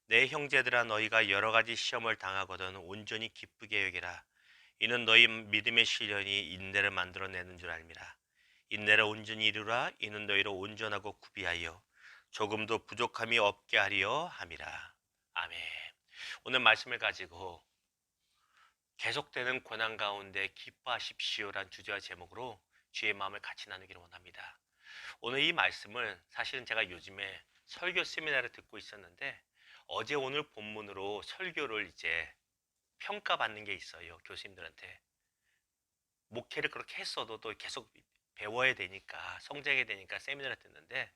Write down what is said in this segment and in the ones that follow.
내 형제들아 너희가 여러 가지 시험을 당하거든 온전히 기쁘게 여기라. 이는 너희 믿음의 시련이 인내를 만들어내는 줄 알미라. 인내를 온전히 이루라. 이는 너희를 온전하고 구비하여 조금도 부족함이 없게 하려 함이라. 아멘. 오늘 말씀을 가지고 계속되는 고난 가운데 기뻐하십시오란 주제와 제목으로 주의 마음을 같이 나누기를 원합니다. 오늘 이 말씀을 사실은 제가 요즘에 설교 세미나를 듣고 있었는데 어제 오늘 본문으로 설교를 이제 평가받는 게 있어요. 교수님들한테. 목회를 그렇게 했어도 또 계속 배워야 되니까 성장해야 되니까 세미나를 듣는데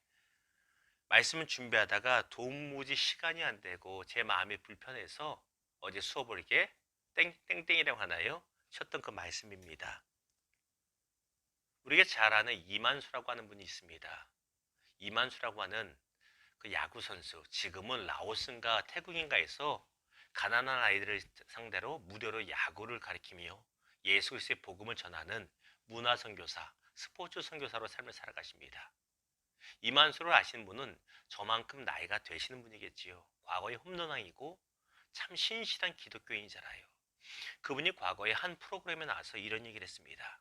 말씀을 준비하다가 도무지 시간이 안 되고 제 마음이 불편해서 어제 수업을 이렇게 땡땡땡이라고 하나요? 쳤던 그 말씀입니다. 우리가 잘 아는 이만수라고 하는 분이 있습니다. 이만수라고 하는 그 야구 선수, 지금은 라오스인가 태국인가에서 가난한 아이들을 상대로 무료로 야구를 가르치며 예수 그리스도의 복음을 전하는 문화 선교사, 스포츠 선교사로 삶을 살아가십니다. 이만수를 아시는 분은 저만큼 나이가 되시는 분이겠지요. 과거에 홈런왕이고 참 신실한 기독교인이잖아요. 그분이 과거에 한 프로그램에 나와서 이런 얘기를 했습니다.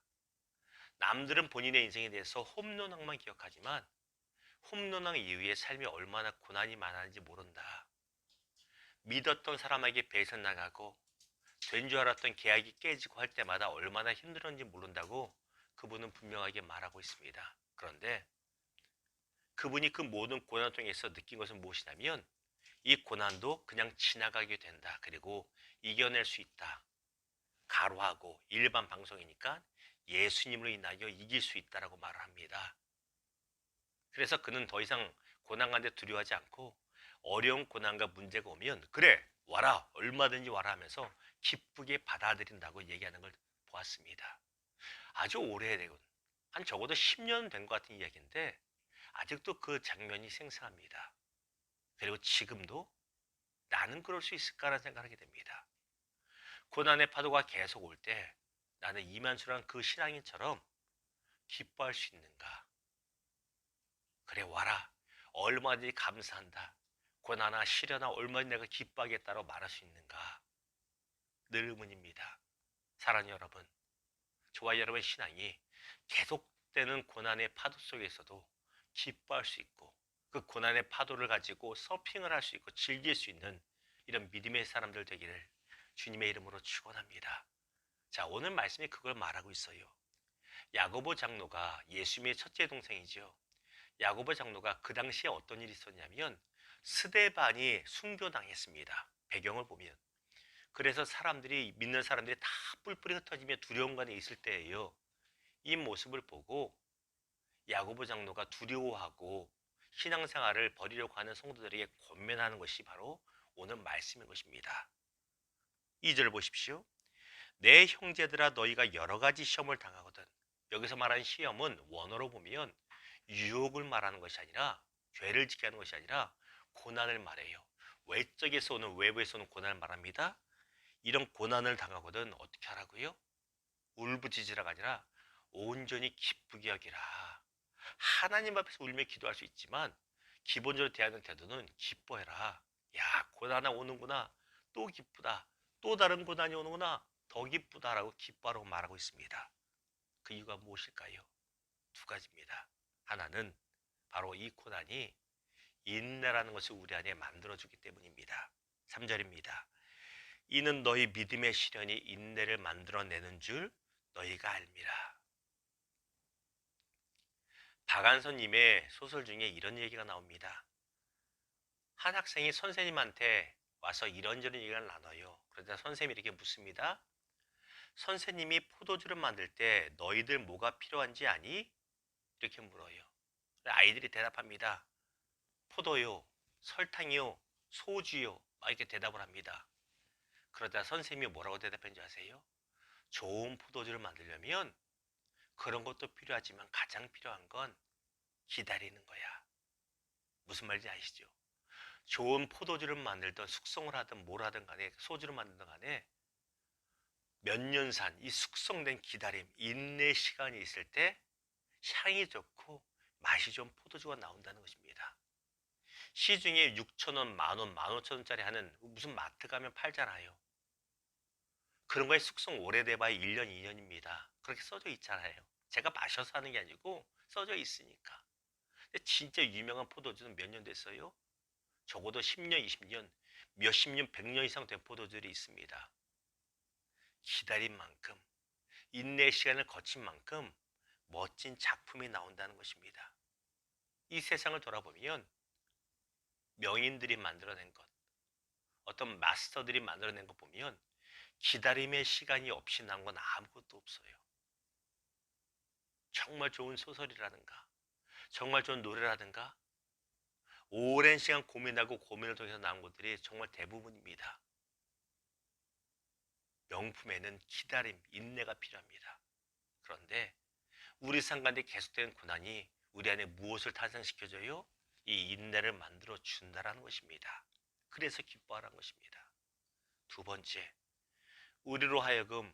남들은 본인의 인생에 대해서 홈런왕만 기억하지만 홈런왕 이후의 삶이 얼마나 고난이 많았는지 모른다. 믿었던 사람에게 배신당하고 된 줄 알았던 계약이 깨지고 할 때마다 얼마나 힘들었는지 모른다고 그분은 분명하게 말하고 있습니다. 그런데 그분이 그 모든 고난 통해서 느낀 것은 무엇이냐면 이 고난도 그냥 지나가게 된다. 그리고 이겨낼 수 있다. 가로하고 일반 방송이니까 예수님으로 인하여 이길 수 있다라고 말을 합니다. 그래서 그는 더 이상 고난 가운데 두려워하지 않고 어려운 고난과 문제가 오면 그래 와라 얼마든지 와라 하면서 기쁘게 받아들인다고 얘기하는 걸 보았습니다. 아주 오래되고 한 적어도 10년 된 것 같은 이야기인데 아직도 그 장면이 생생합니다. 그리고 지금도 나는 그럴 수 있을까라는 생각을 하게 됩니다. 고난의 파도가 계속 올 때 나는 이만수란 그 신앙인처럼 기뻐할 수 있는가? 그래 와라 얼마든지 감사한다. 고난아 시련아 얼마든지 내가 기뻐하겠다고 말할 수 있는가? 늘 의문입니다. 사랑하는 여러분, 저와 여러분의 신앙이 계속되는 고난의 파도 속에서도 기뻐할 수 있고 그 고난의 파도를 가지고 서핑을 할 수 있고 즐길 수 있는 이런 믿음의 사람들 되기를 주님의 이름으로 축원합니다. 자, 오늘 말씀이 그걸 말하고 있어요. 야고보 장로가 예수님의 첫째 동생이죠. 야고보 장로가 그 당시에 어떤 일이 있었냐면 스데반이 순교당했습니다. 배경을 보면. 그래서 사람들이 믿는 사람들이 다 뿔뿔이 흩어지며 두려움 가운데 있을 때예요. 이 모습을 보고 야고보 장로가 두려워하고 신앙생활을 버리려고 하는 성도들에게 권면하는 것이 바로 오늘 말씀인 것입니다. 2절 보십시오. 내 형제들아 너희가 여러 가지 시험을 당하거든. 여기서 말하는 시험은 원어로 보면 유혹을 말하는 것이 아니라 죄를 짓게 하는 것이 아니라 고난을 말해요. 외적에서 오는 외부에서 오는 고난을 말합니다. 이런 고난을 당하거든 어떻게 하라고요? 울부짖으라가 아니라 온전히 기쁘게 여기라. 하나님 앞에서 울며 기도할 수 있지만 기본적으로 대하는 태도는 기뻐해라. 야 고난이 오는구나. 또 기쁘다. 또 다른 고난이 오는구나. 더 기쁘다라고 기뻐하라고 말하고 있습니다. 그 이유가 무엇일까요? 두 가지입니다. 하나는 바로 이 고난이 인내라는 것을 우리 안에 만들어주기 때문입니다. 3절입니다. 이는 너희 믿음의 시련이 인내를 만들어내는 줄 너희가 알미라. 박안선님의 소설 중에 이런 얘기가 나옵니다. 한 학생이 선생님한테 와서 이런저런 얘기를 나눠요. 그러자 선생님이 이렇게 묻습니다. 선생님이 포도주를 만들 때 너희들 뭐가 필요한지 아니? 이렇게 물어요. 아이들이 대답합니다. 포도요, 설탕이요, 소주요. 막 이렇게 대답을 합니다. 그러자 선생님이 뭐라고 대답했는지 아세요? 좋은 포도주를 만들려면 그런 것도 필요하지만 가장 필요한 건 기다리는 거야. 무슨 말인지 아시죠? 좋은 포도주를 만들든 숙성을 하든 뭘 하든 간에 소주를 만들든 간에 몇 년 산 이 숙성된 기다림, 인내 시간이 있을 때 향이 좋고 맛이 좋은 포도주가 나온다는 것입니다. 시중에 6,000원, 만원, 15,000원짜리 하는 무슨 마트 가면 팔잖아요. 그런 거에 숙성 오래돼 봐야 1년, 2년입니다. 그렇게 써져 있잖아요. 제가 마셔서 하는 게 아니고 써져 있으니까. 근데 진짜 유명한 포도주는 몇 년 됐어요? 적어도 10년, 20년, 몇십 년, 100년 이상 된 포도들이 있습니다. 기다린 만큼, 인내 시간을 거친 만큼 멋진 작품이 나온다는 것입니다. 이 세상을 돌아보면 명인들이 만들어낸 것, 어떤 마스터들이 만들어낸 것 보면 기다림의 시간이 없이 난 건 아무것도 없어요. 정말 좋은 소설이라든가, 정말 좋은 노래라든가, 오랜 시간 고민하고 고민을 통해서 나온 것들이 정말 대부분입니다. 명품에는 기다림, 인내가 필요합니다. 그런데 우리 삶 가운데 계속되는 고난이 우리 안에 무엇을 탄생시켜줘요? 이 인내를 만들어 준다라는 것입니다. 그래서 기뻐하라는 것입니다. 두 번째, 우리로 하여금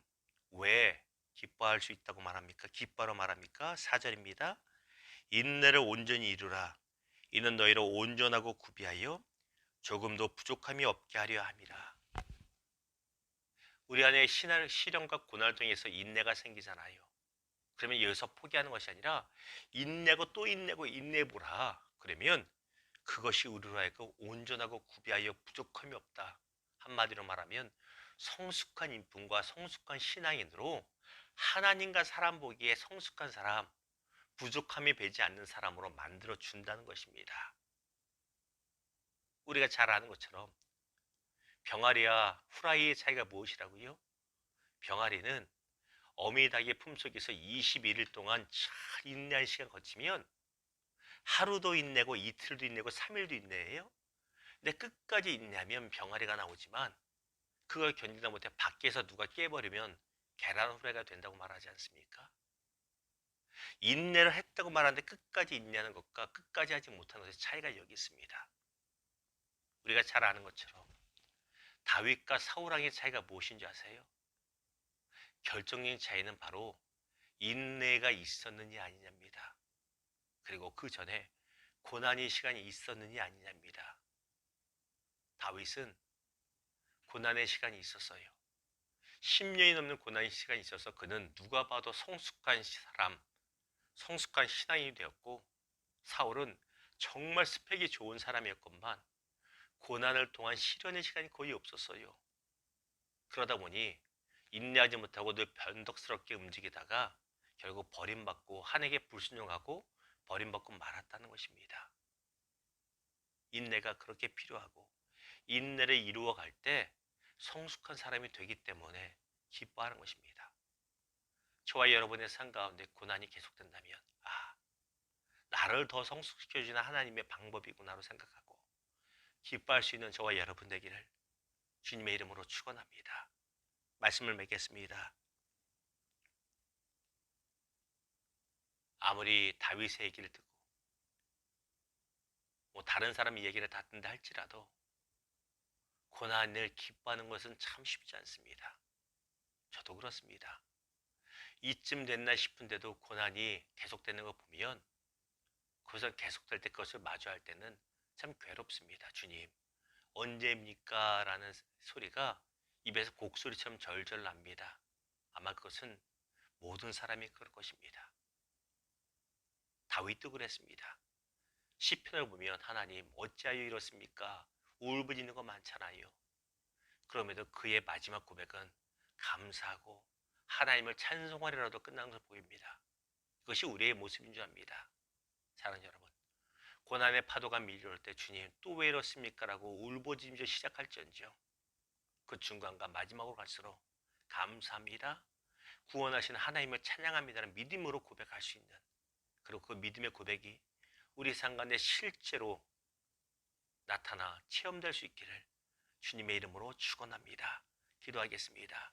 왜 기뻐할 수 있다고 말합니까? 기뻐하라 말합니까? 4절입니다. 인내를 온전히 이루라. 이는 너희를 온전하고 구비하여 조금도 부족함이 없게 하려 함이라. 우리 안에 시련과 고난을 통해서 인내가 생기잖아요. 그러면 여기서 포기하는 것이 아니라 인내고 또 인내고 인내해보라. 그러면 그것이 우리로 하여금 온전하고 구비하여 부족함이 없다. 한마디로 말하면 성숙한 인품과 성숙한 신앙인으로 하나님과 사람 보기에 성숙한 사람, 부족함이 배지 않는 사람으로 만들어 준다는 것입니다. 우리가 잘 아는 것처럼 병아리와 후라이의 차이가 무엇이라고요? 병아리는 어미닭의 품속에서 21일 동안 잘 인내한 시간 거치면 하루도 인내고 이틀도 인내고 3일도 인내해요. 근데 끝까지 인내하면 병아리가 나오지만 그걸 견디다 못해 밖에서 누가 깨버리면 계란 후라이가 된다고 말하지 않습니까? 인내를 했다고 말하는데 끝까지 인내하는 것과 끝까지 하지 못하는 것의 차이가 여기 있습니다. 우리가 잘 아는 것처럼 다윗과 사울왕의 차이가 무엇인지 아세요? 결정적인 차이는 바로 인내가 있었느냐 아니냐입니다. 그리고 그 전에 고난의 시간이 있었느냐 아니냐입니다. 다윗은 고난의 시간이 있었어요. 10년이 넘는 고난의 시간이 있어서 그는 누가 봐도 성숙한 사람, 성숙한 신앙인이 되었고, 사울은 정말 스펙이 좋은 사람이었건만 고난을 통한 시련의 시간이 거의 없었어요. 그러다 보니 인내하지 못하고 늘 변덕스럽게 움직이다가 결국 버림받고 한에게 불순종하고 버림받고 말았다는 것입니다. 인내가 그렇게 필요하고 인내를 이루어갈 때 성숙한 사람이 되기 때문에 기뻐하는 것입니다. 저와 여러분의 삶 가운데 고난이 계속된다면 나를 더 성숙시켜주는 하나님의 방법이구나로 생각하고 기뻐할 수 있는 저와 여러분 되기를 주님의 이름으로 축원합니다. 말씀을 맺겠습니다. 아무리 다윗의 얘기를 듣고 다른 사람의 얘기를 다 듣는다 할지라도 고난을 기뻐하는 것은 참 쉽지 않습니다. 저도 그렇습니다. 이쯤 됐나 싶은데도 고난이 계속되는 걸 보면 그것을 계속될 때 그것을 마주할 때는 참 괴롭습니다. 주님 언제입니까? 라는 소리가 입에서 곡소리처럼 절절 납니다. 아마 그것은 모든 사람이 그럴 것입니다. 다윗도 그랬습니다. 시편을 보면 하나님 어찌하여 이렇습니까? 울부짖는 거 많잖아요. 그럼에도 그의 마지막 고백은 감사하고 하나님을 찬송하리라도 끝난 것을 보입니다. 이것이 우리의 모습인 줄 압니다. 사랑하는 여러분, 고난의 파도가 밀려올 때 주님 또 왜 이렇습니까? 라고 울부짖으며 시작할지언정 그 중간과 마지막으로 갈수록 감사합니다, 구원하신 하나님을 찬양합니다는 믿음으로 고백할 수 있는, 그리고 그 믿음의 고백이 우리 삶 가운데 실제로 나타나 체험될 수 있기를 주님의 이름으로 축원합니다. 기도하겠습니다.